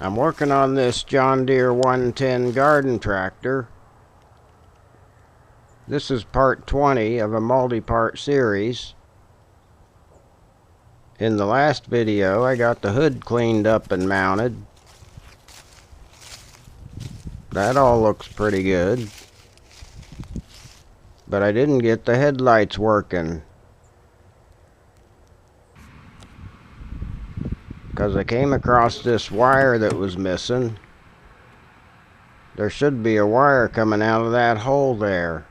I'm working on this John Deere 110 garden tractor. This is part 20 of a multi-part series. In the last video, I got the hood cleaned up and mounted. That all looks pretty good. But I didn't get the headlights working, because I came across this wire that was missing. There should be a wire coming out of that hole there.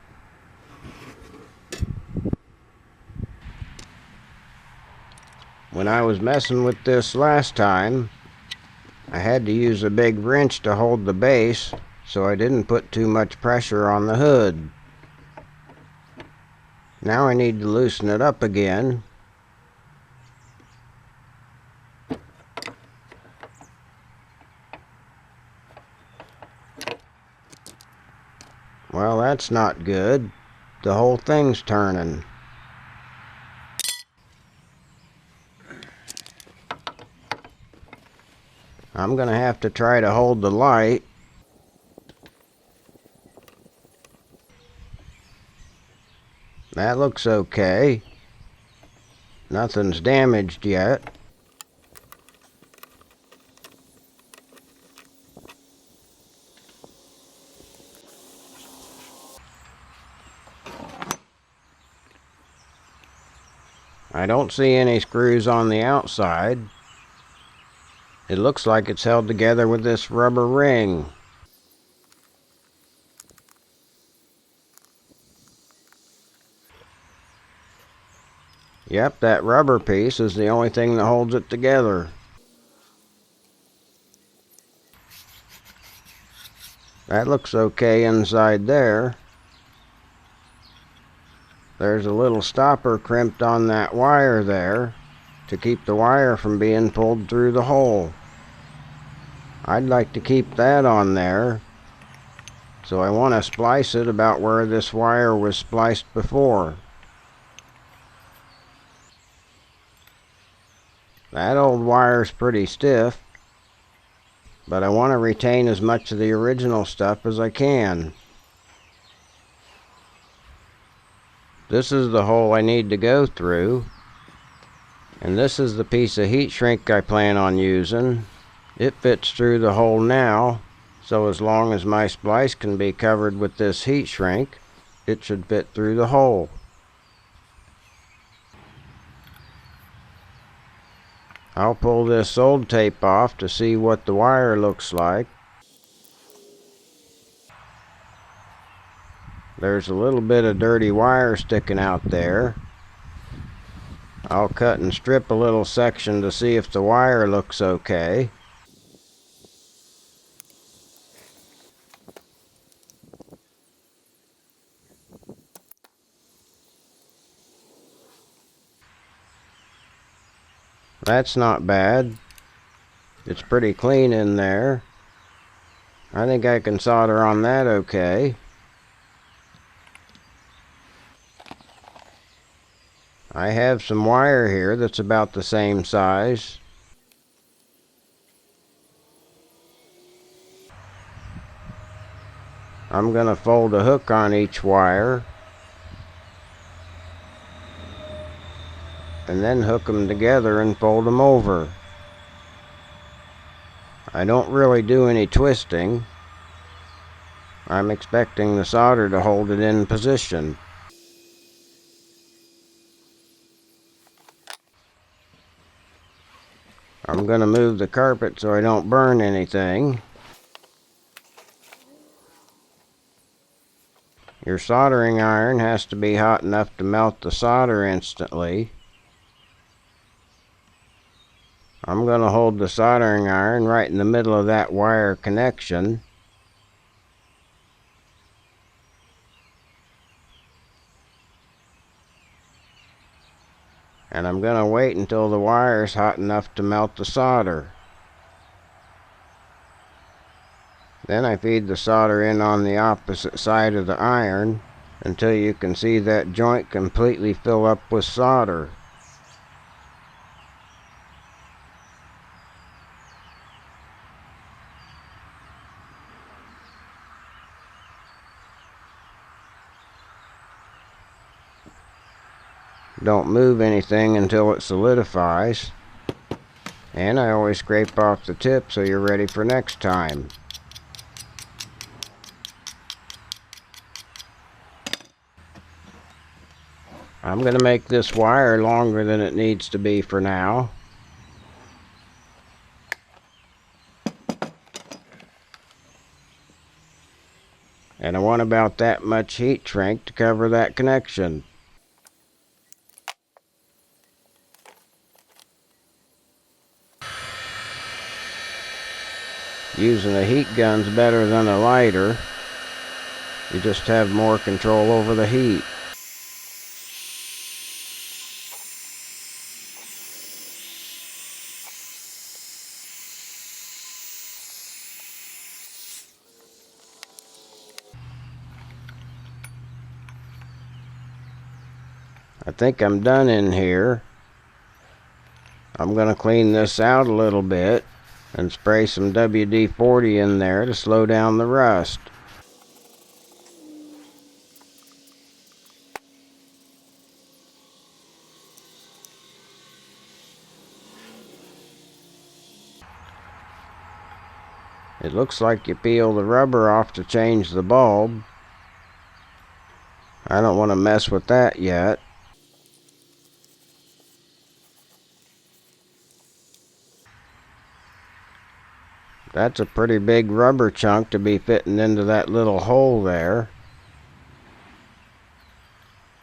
When I was messing with this last time, I had to use a big wrench to hold the base so I didn't put too much pressure on the hood. Now I need to loosen it up again. Well, that's not good. The whole thing's turning. I'm gonna have to try to hold the light. That looks okay. Nothing's damaged yet. I don't see any screws on the outside. It looks like it's held together with this rubber ring. Yep, that rubber piece is the only thing that holds it together. That looks okay inside there. There's a little stopper crimped on that wire there to keep the wire from being pulled through the hole. I'd like to keep that on there, so I want to splice it about where this wire was spliced before. That old wire's pretty stiff, but I want to retain as much of the original stuff as I can. This is the hole I need to go through, and this is the piece of heat shrink I plan on using. It fits through the hole now, so as long as my splice can be covered with this heat shrink, it should fit through the hole. I'll pull this sold tape off to see what the wire looks like. There's a little bit of dirty wire sticking out there. I'll cut and strip a little section to see if the wire looks okay. That's not bad. It's pretty clean in there. I think I can solder on that okay. I have some wire here that's about the same size. I'm going to fold a hook on each wire and then hook them together and fold them over. I don't really do any twisting. I'm expecting the solder to hold it in position. I'm going to move the carpet so I don't burn anything. Your soldering iron has to be hot enough to melt the solder instantly. I'm going to hold the soldering iron right in the middle of that wire connection. And I'm going to wait until the wire is hot enough to melt the solder. Then I feed the solder in on the opposite side of the iron until you can see that joint completely fill up with solder. Don't move anything until it solidifies. And I always scrape off the tip so you're ready for next time. I'm going to make this wire longer than it needs to be for now. And I want about that much heat shrink to cover that connection. Using a heat gun's better than a lighter. You just have more control over the heat. I think I'm done in here. I'm going to clean this out a little bit and spray some WD-40 in there to slow down the rust. It looks like you peel the rubber off to change the bulb. I don't want to mess with that yet. That's a pretty big rubber chunk to be fitting into that little hole there.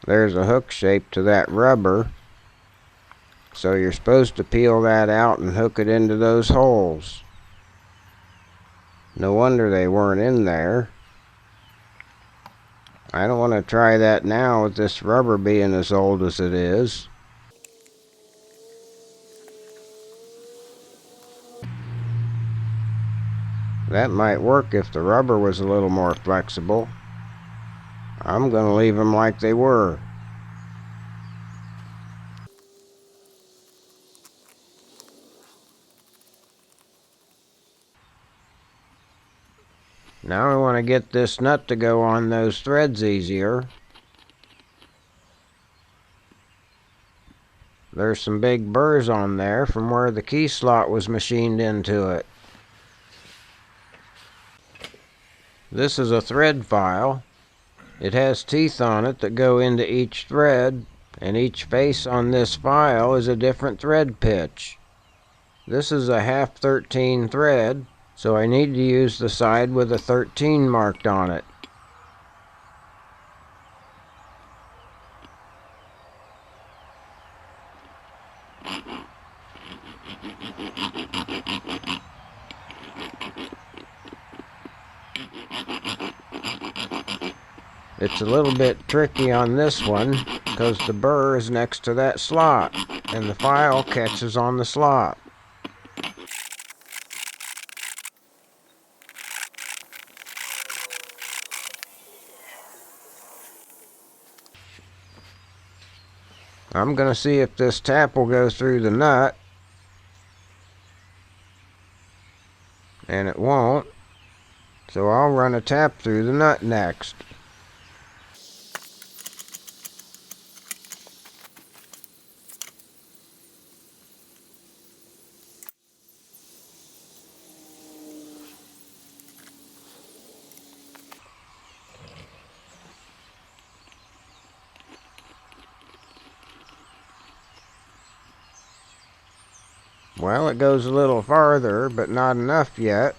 There's a hook shape to that rubber. So you're supposed to peel that out and hook it into those holes. No wonder they weren't in there. I don't want to try that now with this rubber being as old as it is. That might work if the rubber was a little more flexible. I'm going to leave them like they were. Now I want to get this nut to go on those threads easier. There's some big burrs on there from where the key slot was machined into it. This is a thread file. It has teeth on it that go into each thread, and each face on this file is a different thread pitch. This is a half 13 thread, so I need to use the side with a 13 marked on it. It's a little bit tricky on this one because the burr is next to that slot and the file catches on the slot. I'm going to see if this tap will go through the nut, and it won't, so I'll run a tap through the nut next. Well, it goes a little farther, but not enough yet.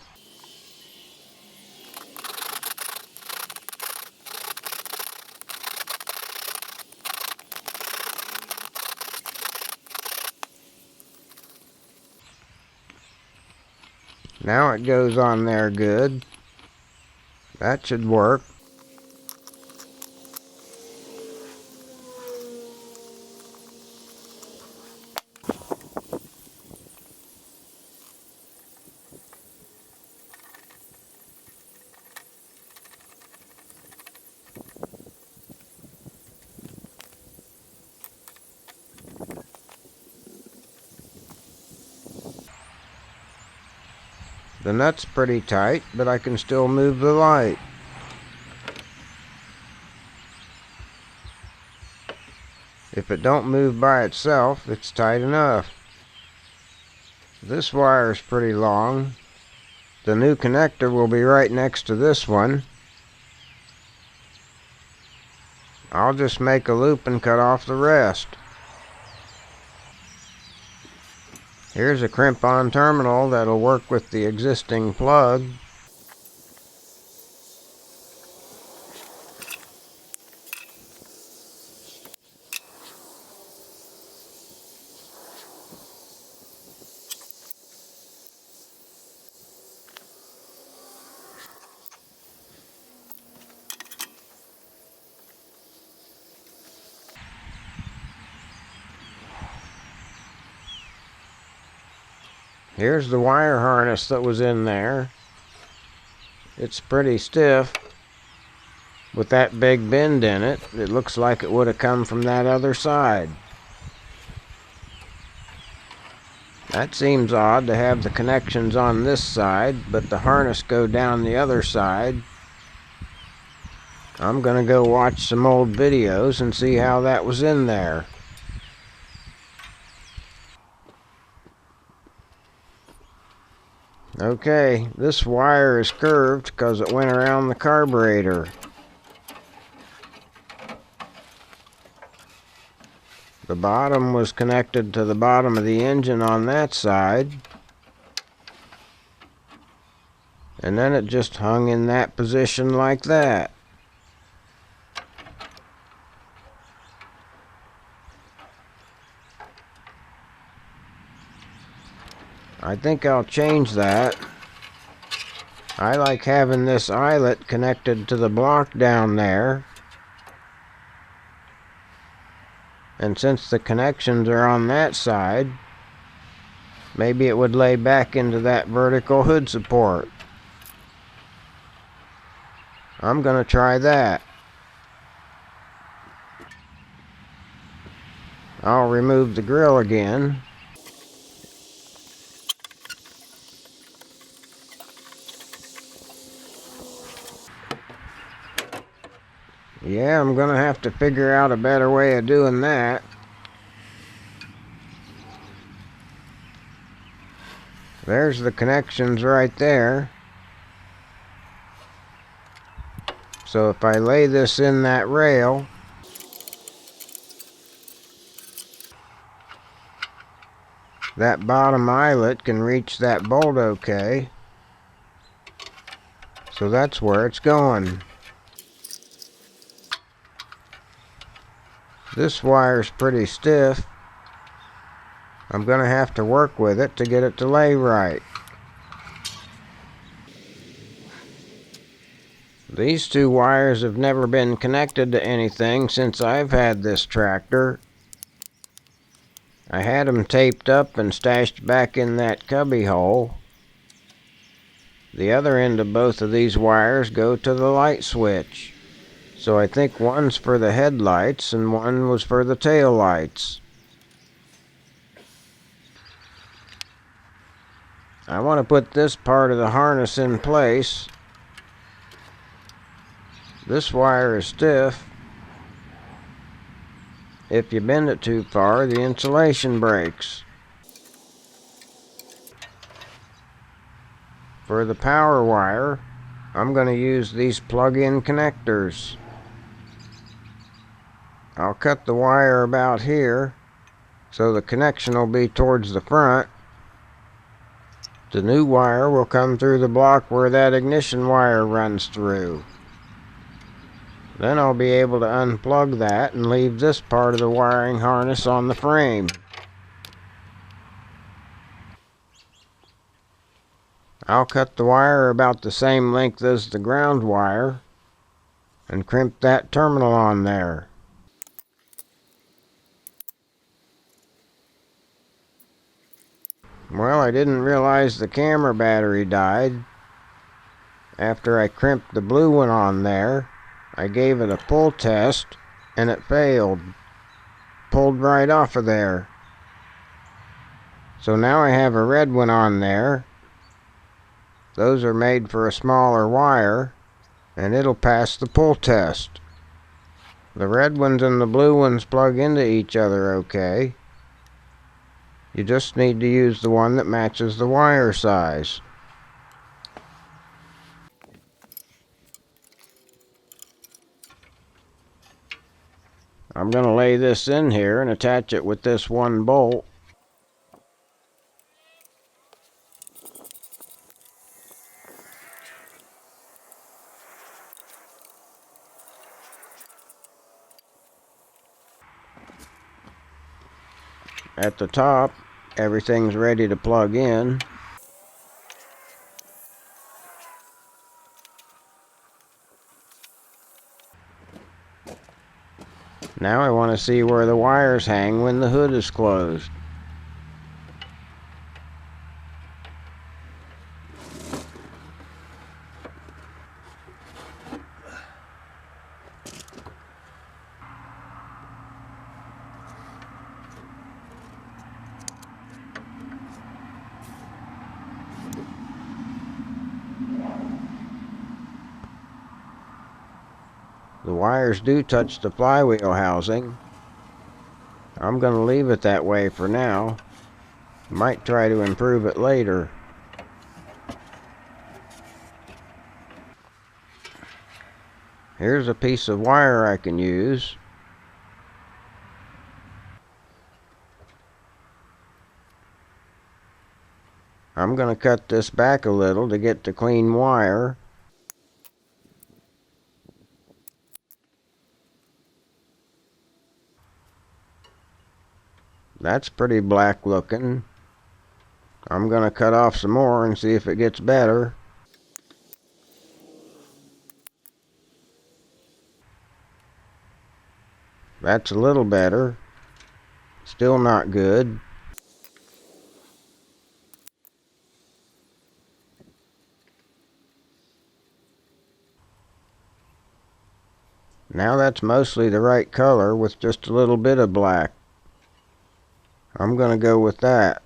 Now it goes on there good. That should work. The nut's pretty tight, but I can still move the light. If it don't move by itself, it's tight enough. This wire is pretty long. The new connector will be right next to this one. I'll just make a loop and cut off the rest. Here's a crimp-on terminal that'll work with the existing plug. Here's the wire harness that was in there. It's pretty stiff. With that big bend in it, it looks like it would have come from that other side. That seems odd to have the connections on this side, but the harness go down the other side. I'm gonna go watch some old videos and see how that was in there. Okay, this wire is curved because it went around the carburetor. The bottom was connected to the bottom of the engine on that side. And then it just hung in that position like that. I think I'll change that. I like having this eyelet connected to the block down there. And since the connections are on that side, maybe it would lay back into that vertical hood support. I'm gonna try that. I'll remove the grille again. Yeah, I'm gonna have to figure out a better way of doing that. There's the connections right there. So if I lay this in that rail, that bottom eyelet can reach that bolt okay. So that's where it's going. This wire's pretty stiff. I'm gonna have to work with it to get it to lay right. These two wires have never been connected to anything since I've had this tractor. I had them taped up and stashed back in that cubby hole. The other end of both of these wires go to the light switch. So I think one's for the headlights and one was for the tail lights. I want to put this part of the harness in place. This wire is stiff. If you bend it too far, the insulation breaks. For the power wire, I'm going to use these plug-in connectors. I'll cut the wire about here, so the connection will be towards the front. The new wire will come through the block where that ignition wire runs through. Then I'll be able to unplug that and leave this part of the wiring harness on the frame. I'll cut the wire about the same length as the ground wire and crimp that terminal on there. Well, I didn't realize the camera battery died. After I crimped the blue one on there, I gave it a pull test and it failed. Pulled right off of there. So now I have a red one on there. Those are made for a smaller wire and it'll pass the pull test. The red ones and the blue ones plug into each other okay. You just need to use the one that matches the wire size. I'm going to lay this in here and attach it with this one bolt. At the top, everything's ready to plug in. Now I want to see where the wires hang when the hood is closed. The wires do touch the flywheel housing. I'm going to leave it that way for now. Might try to improve it later. Here's a piece of wire I can use. I'm going to cut this back a little to get the clean wire. That's pretty black looking. I'm going to cut off some more and see if it gets better. That's a little better. Still not good. Now that's mostly the right color with just a little bit of black. I'm going to go with that.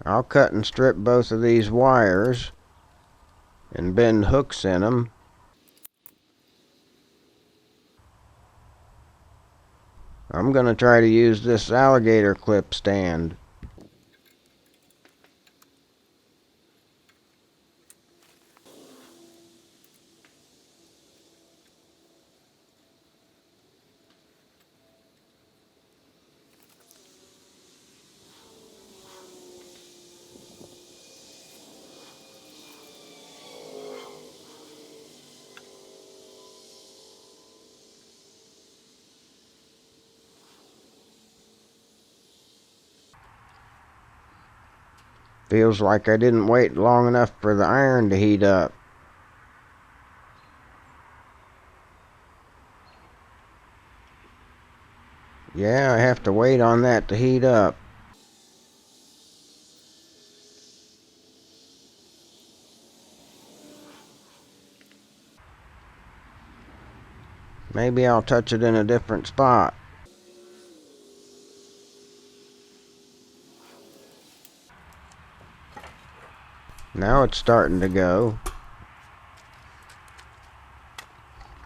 I'll cut and strip both of these wires and bend hooks in them. I'm going to try to use this alligator clip stand. Feels like I didn't wait long enough for the iron to heat up. Yeah, I have to wait on that to heat up. Maybe I'll touch it in a different spot. Now it's starting to go.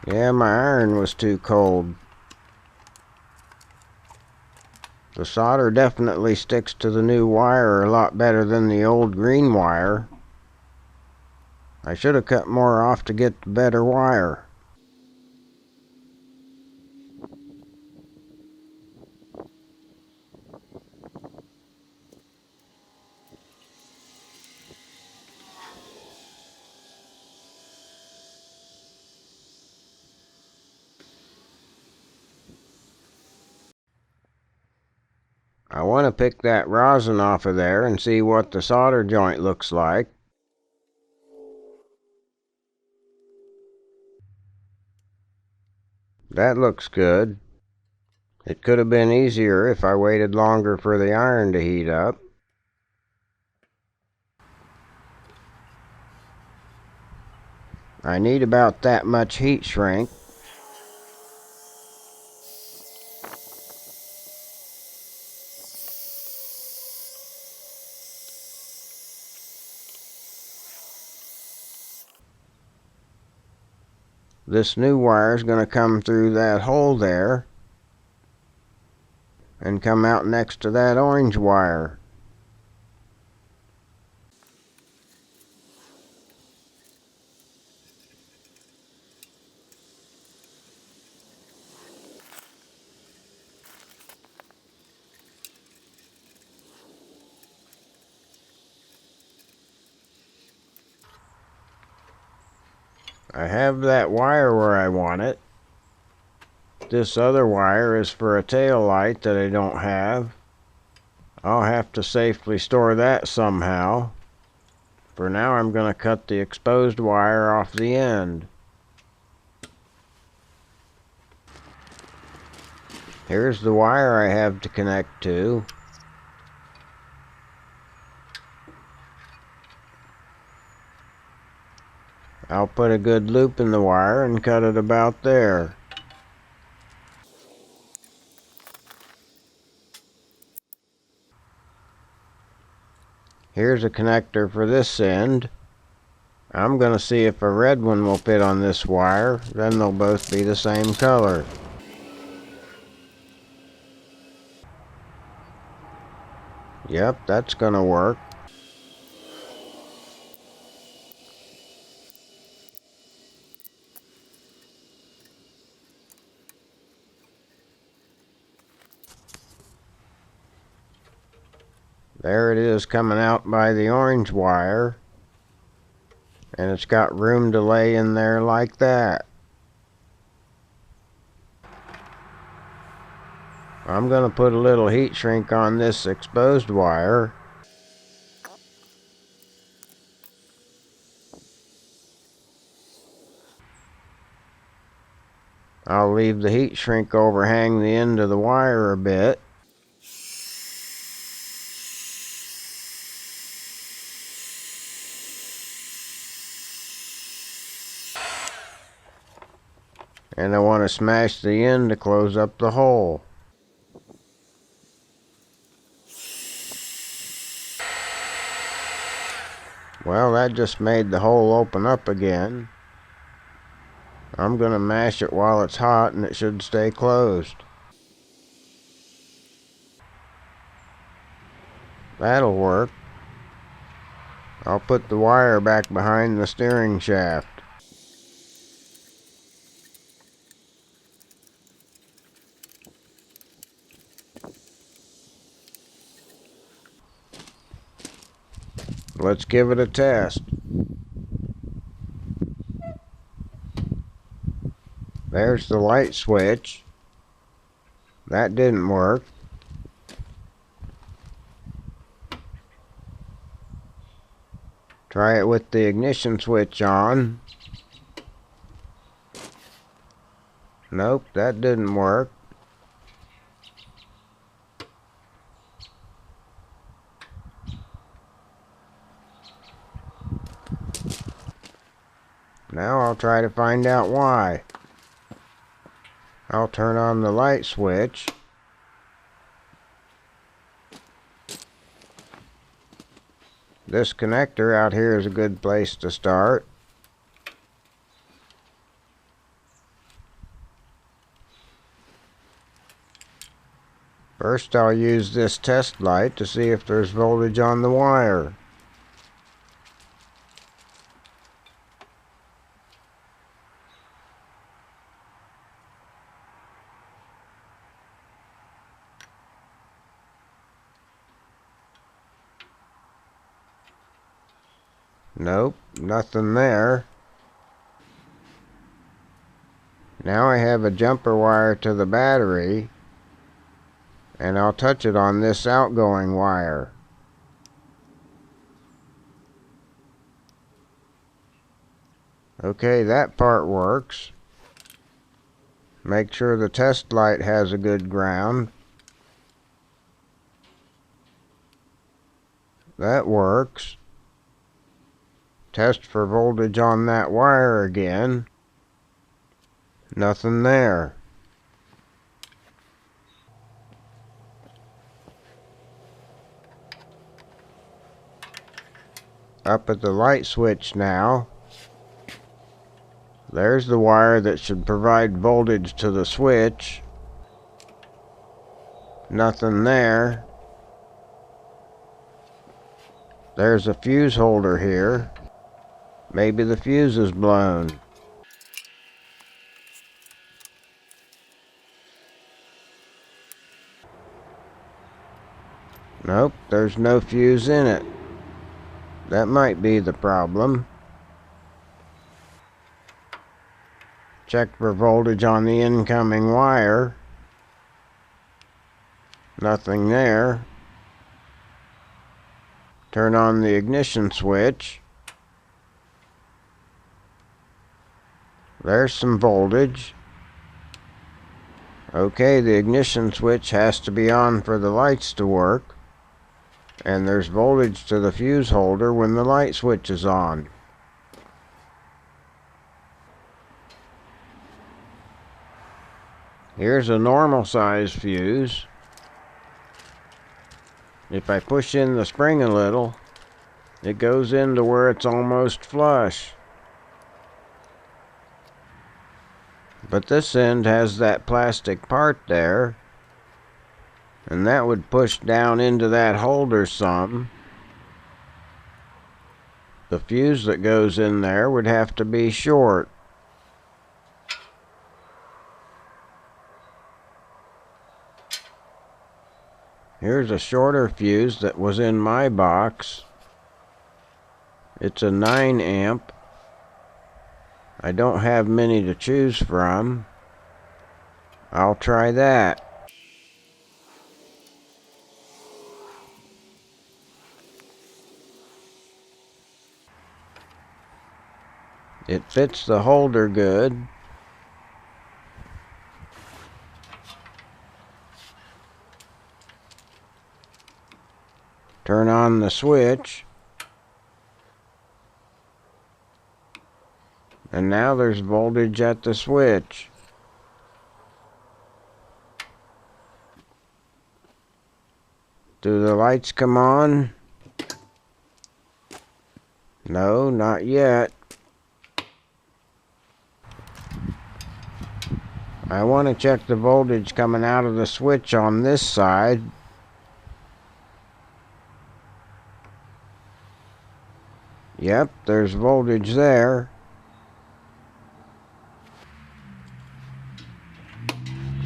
Yeah, my iron was too cold. The solder definitely sticks to the new wire a lot better than the old green wire. I should have cut more off to get the better wire. I want to pick that rosin off of there and see what the solder joint looks like. That looks good. It could have been easier if I waited longer for the iron to heat up. I need about that much heat shrink. This new wire is going to come through that hole there and come out next to that orange wire. I have that wire where I want it. This other wire is for a tail light that I don't have. I'll have to safely store that somehow. For now, I'm going to cut the exposed wire off the end. Here's the wire I have to connect to. I'll put a good loop in the wire and cut it about there. Here's a connector for this end. I'm going to see if a red one will fit on this wire, then they'll both be the same color. Yep, that's going to work. There it is coming out by the orange wire, and it's got room to lay in there like that. I'm going to put a little heat shrink on this exposed wire. I'll leave the heat shrink overhang the end of the wire a bit. And I want to smash the end to close up the hole. Well, that just made the hole open up again. I'm going to mash it while it's hot and it should stay closed. That'll work. I'll put the wire back behind the steering shaft. Let's give it a test. There's the light switch. That didn't work. Try it with the ignition switch on. Nope, that didn't work. Now I'll try to find out why. I'll turn on the light switch. This connector out here is a good place to start. First, I'll use this test light to see if there's voltage on the wire. Nope, nothing there. Now I have a jumper wire to the battery, and I'll touch it on this outgoing wire. Okay, that part works. Make sure the test light has a good ground. That works. Test for voltage on that wire again. Nothing there. Up at the light switch now. There's the wire that should provide voltage to the switch. Nothing there. There's a fuse holder here. Maybe the fuse is blown. Nope, there's no fuse in it. That might be the problem. Check for voltage on the incoming wire. Nothing there. Turn on the ignition switch. There's some voltage. Okay, the ignition switch has to be on for the lights to work. And there's voltage to the fuse holder when the light switch is on. Here's a normal size fuse. If I push in the spring a little, it goes into where it's almost flush. But this end has that plastic part there, and that would push down into that holder some. The fuse that goes in there would have to be short. Here's a shorter fuse that was in my box. It's a 9 amp. I don't have many to choose from. I'll try that. It fits the holder good. Turn on the switch. And now there's voltage at the switch. Do the lights come on? No, not yet. I want to check the voltage coming out of the switch on this side. Yep, there's voltage there.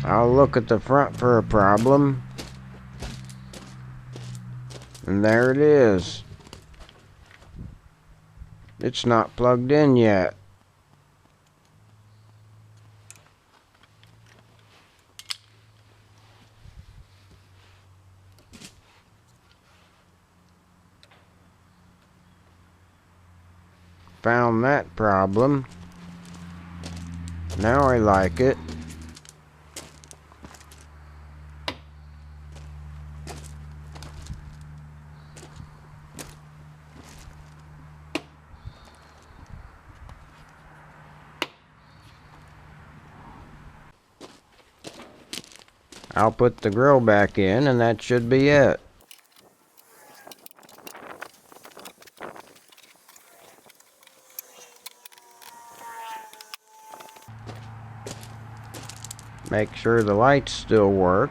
I'll look at the front for a problem. And there it is. It's not plugged in yet. Found that problem. Now I like it. I'll put the grill back in and that should be it. Make sure the lights still work.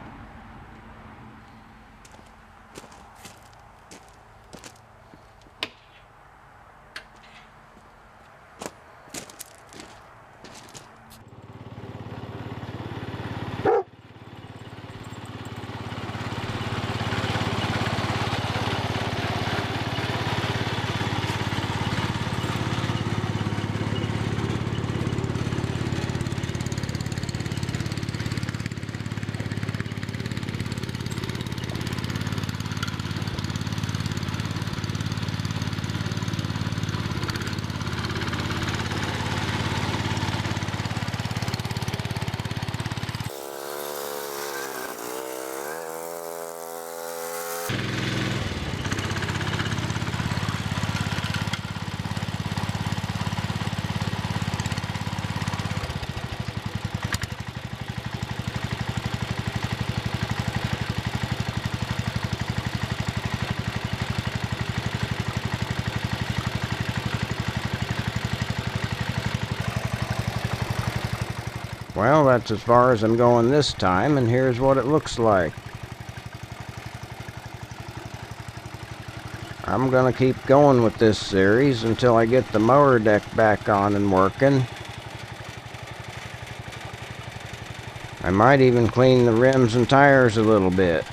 Well, that's as far as I'm going this time, and here's what it looks like. I'm gonna keep going with this series until I get the mower deck back on and working. I might even clean the rims and tires a little bit.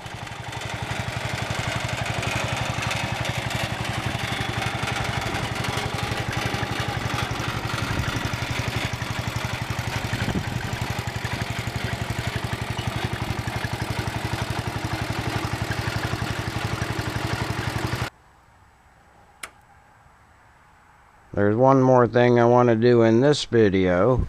There's one more thing I want to do in this video.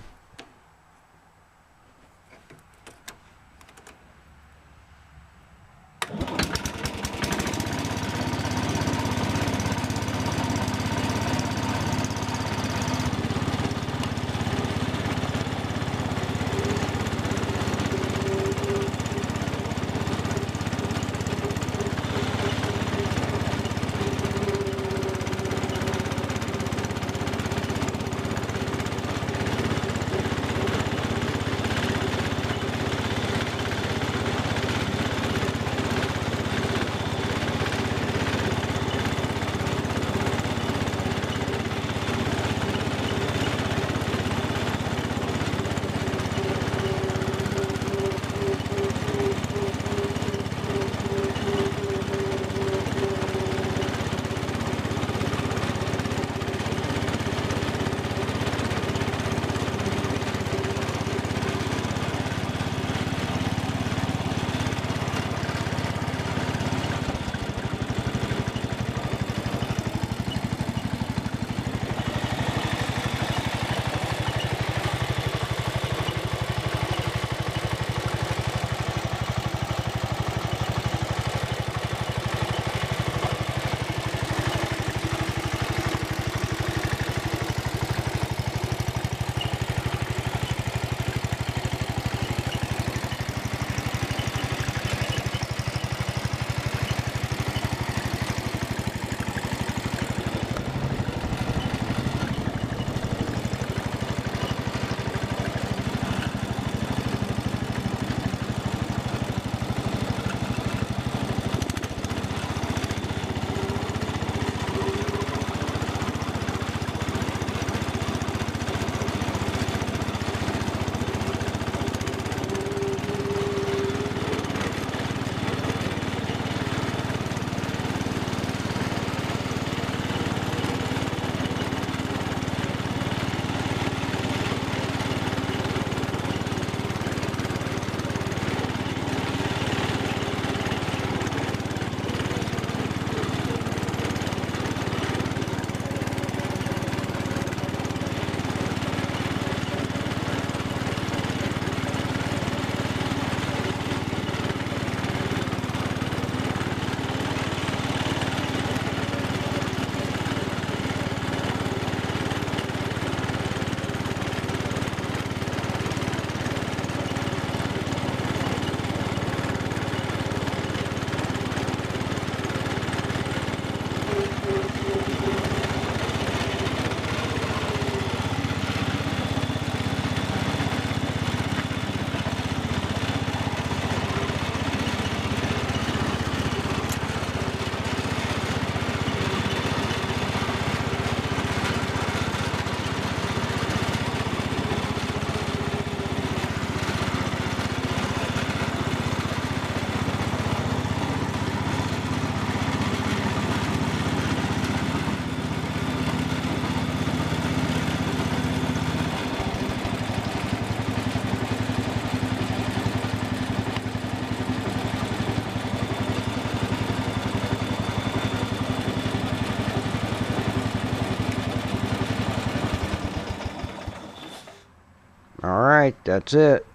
Alright, that's it.